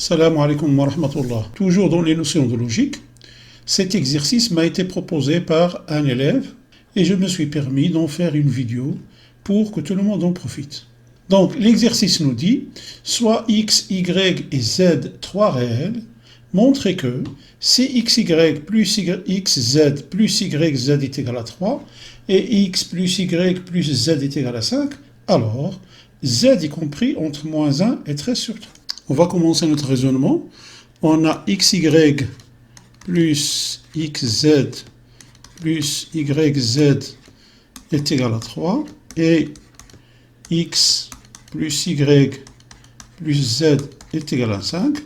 Salam alaikum wa rahmatullah. Toujours dans les notions de logique, cet exercice m'a été proposé par un élève et je me suis permis d'en faire une vidéo pour que tout le monde en profite. Donc l'exercice nous dit, soit x, y et z, trois réels, montrez que si xy plus xz plus yz est égal à 3 et x plus y plus z est égal à 5, alors z est compris entre moins 1 et 13 sur 3. On va commencer notre raisonnement. On a xy plus xz plus yz est égal à 3 et x plus y plus z est égal à 5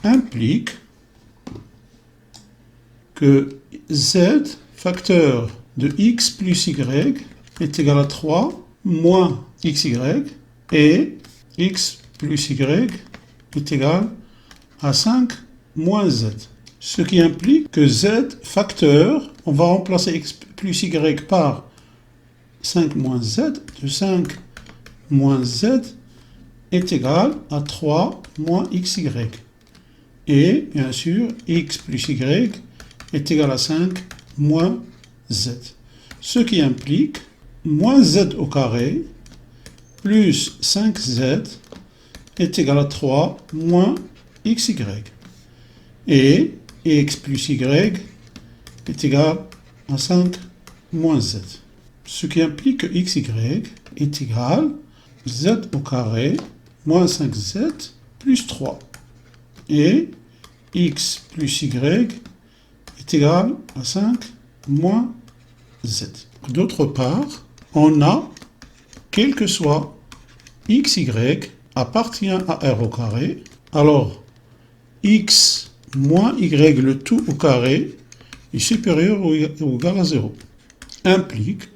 implique que z, facteur de x plus y, est égal à 3 moins xy et x plus y est égal à 5 moins z. Ce qui implique que z, facteur, on va remplacer x plus y par 5 moins z, de 5 moins z est égal à 3 moins xy. Et bien sûr, x plus y est égal à 5 moins z. Ce qui implique moins z au carré plus 5z est égal à 3 moins xy. Et x plus y est égal à 5 moins z. Ce qui implique que xy est égal à z au carré moins 5z plus 3. Et x plus y est égal à 5 moins z. D'autre part, on a, quel que soit xy appartient à R au carré, alors x moins y le tout au carré est supérieur ou égal à 0. Implique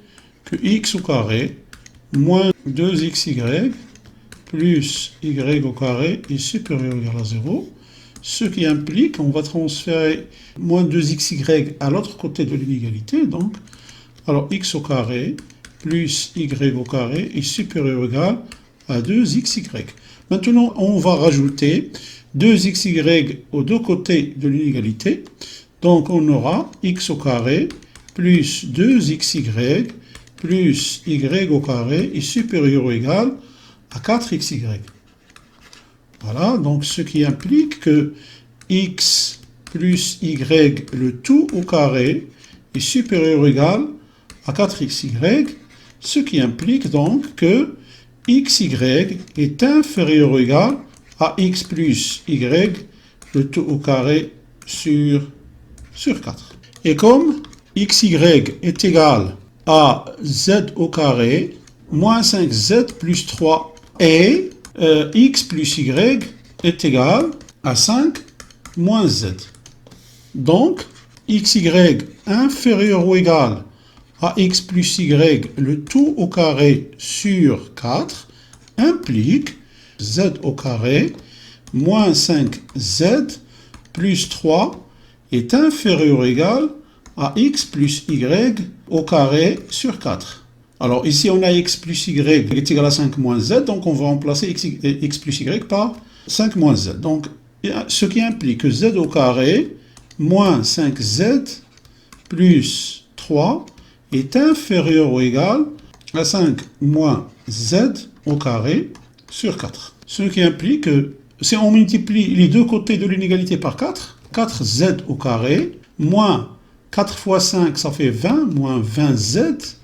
que x au carré moins 2xy plus y au carré est supérieur ou égal à 0. Ce qui implique qu'on va transférer moins 2xy à l'autre côté de l'inégalité. Donc, alors x au carré plus y au carré est supérieur ou égal à 2xy. Maintenant, on va rajouter 2xy aux deux côtés de l'inégalité. Donc, on aura x au carré plus 2xy plus y au carré est supérieur ou égal à 4xy. Voilà, donc ce qui implique que x plus y le tout au carré est supérieur ou égal à 4xy, ce qui implique donc que xy est inférieur ou égal à x plus y le tout au carré sur 4. Et comme xy est égal à z au carré moins 5z plus 3 et x plus y est égal à 5 moins z. Donc, xy inférieur ou égal à x plus y le tout au carré sur 4 implique z au carré moins 5z plus 3 est inférieur ou égal à x plus y au carré sur 4. Alors ici on a x plus y est égal à 5 moins z, donc on va remplacer x plus y par 5 moins z. Donc ce qui implique que z au carré moins 5z plus 3 est inférieur ou égal à 5 moins z au carré sur 4. Ce qui implique que si on multiplie les deux côtés de l'inégalité par 4, 4z au carré moins 4 fois 5 ça fait 20 moins 20z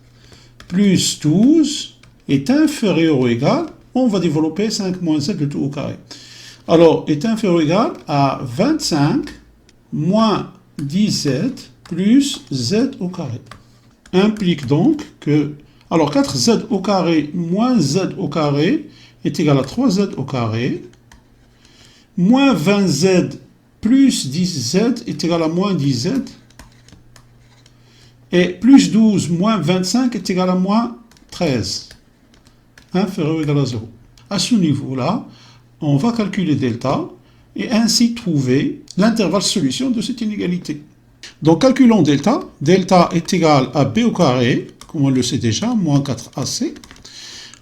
plus 12 est inférieur ou égal, on va développer 5 moins z le tout au carré. Alors, est inférieur ou égal à 25 moins 10z plus z au carré. Implique donc que, alors 4z au carré moins z au carré est égal à 3z au carré, moins 20z plus 10z est égal à moins 10z, et plus 12 moins 25 est égal à moins 13, inférieur ou égal à 0. À ce niveau-là, on va calculer delta et ainsi trouver l'intervalle solution de cette inégalité. Donc calculons delta. Delta est égal à b au carré, comme on le sait déjà, moins 4ac.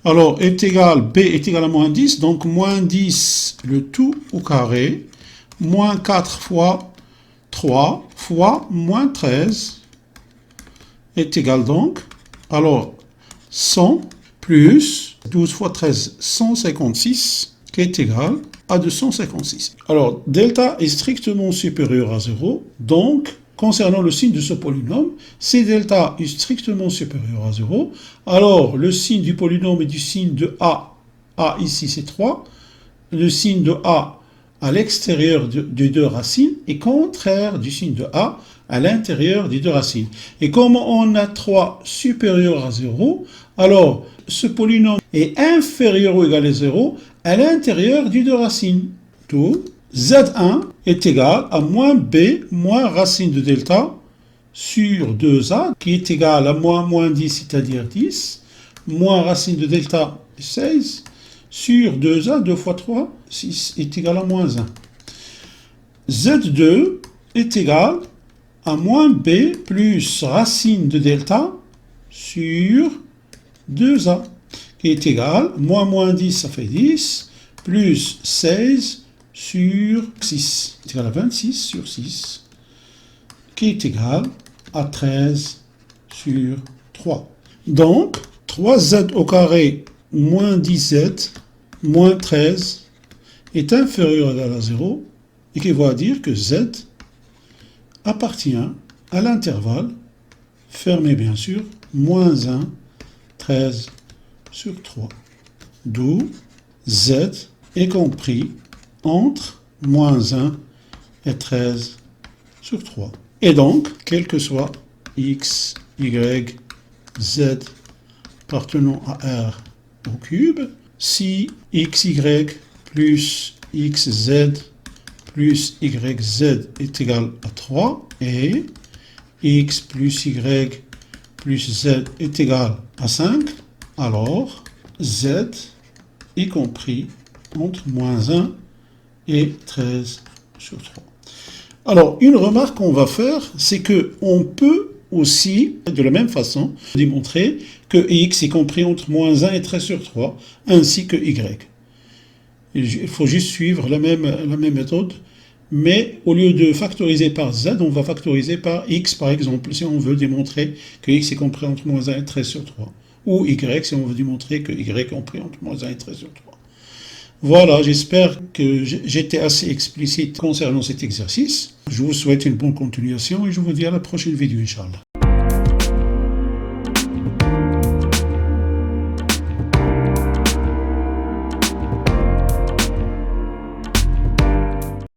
Alors, b est égal à moins 10, donc moins 10, le tout au carré, moins 4 fois 3 fois moins 13 est égal donc, alors 100 plus 12 fois 13, 156, qui est égal à 256. Alors, delta est strictement supérieur à 0, donc, concernant le signe de ce polynôme, si delta est strictement supérieur à 0, alors le signe du polynôme et du signe de a ici c'est 3, le signe de a à l'extérieur des deux racines est contraire du signe de a à l'intérieur des deux racines. Et comme on a 3 supérieur à 0, alors ce polynôme est inférieur ou égal à 0 à l'intérieur des deux racines. Tout Z1 est égal à moins B moins racine de delta sur 2A qui est égal à moins 10, c'est-à-dire 10, moins racine de delta 16 sur 2A, 2 fois 3, 6 est égal à moins 1. Z2 est égal à moins B plus racine de delta sur 2A qui est égal, moins 10 ça fait 10, plus 16 sur 6, est égal à 26 sur 6, qui est égal à 13 sur 3. Donc, 3z au carré moins 10z moins 13 est inférieur ou égal à 0, et qui va dire que z appartient à l'intervalle, fermé bien sûr, moins 1, 13 sur 3. D'où z est compris entre moins 1 et 13 sur 3. Et donc, quel que soit x, y, z appartenant à R au cube, si xy plus xz plus yz est égal à 3 et x plus y plus z est égal à 5, alors z est compris entre moins 1 et 13 sur 3. Alors, une remarque qu'on va faire, c'est qu'on peut aussi, de la même façon, démontrer que x est compris entre moins 1 et 13 sur 3, ainsi que y. Il faut juste suivre la même méthode, mais au lieu de factoriser par z, on va factoriser par x, par exemple, si on veut démontrer que x est compris entre moins 1 et 13 sur 3. Ou y, si on veut démontrer que y est compris entre moins 1 et 13 sur 3. Voilà, j'espère que j'étais assez explicite concernant cet exercice. Je vous souhaite une bonne continuation et je vous dis à la prochaine vidéo, Inch'Allah.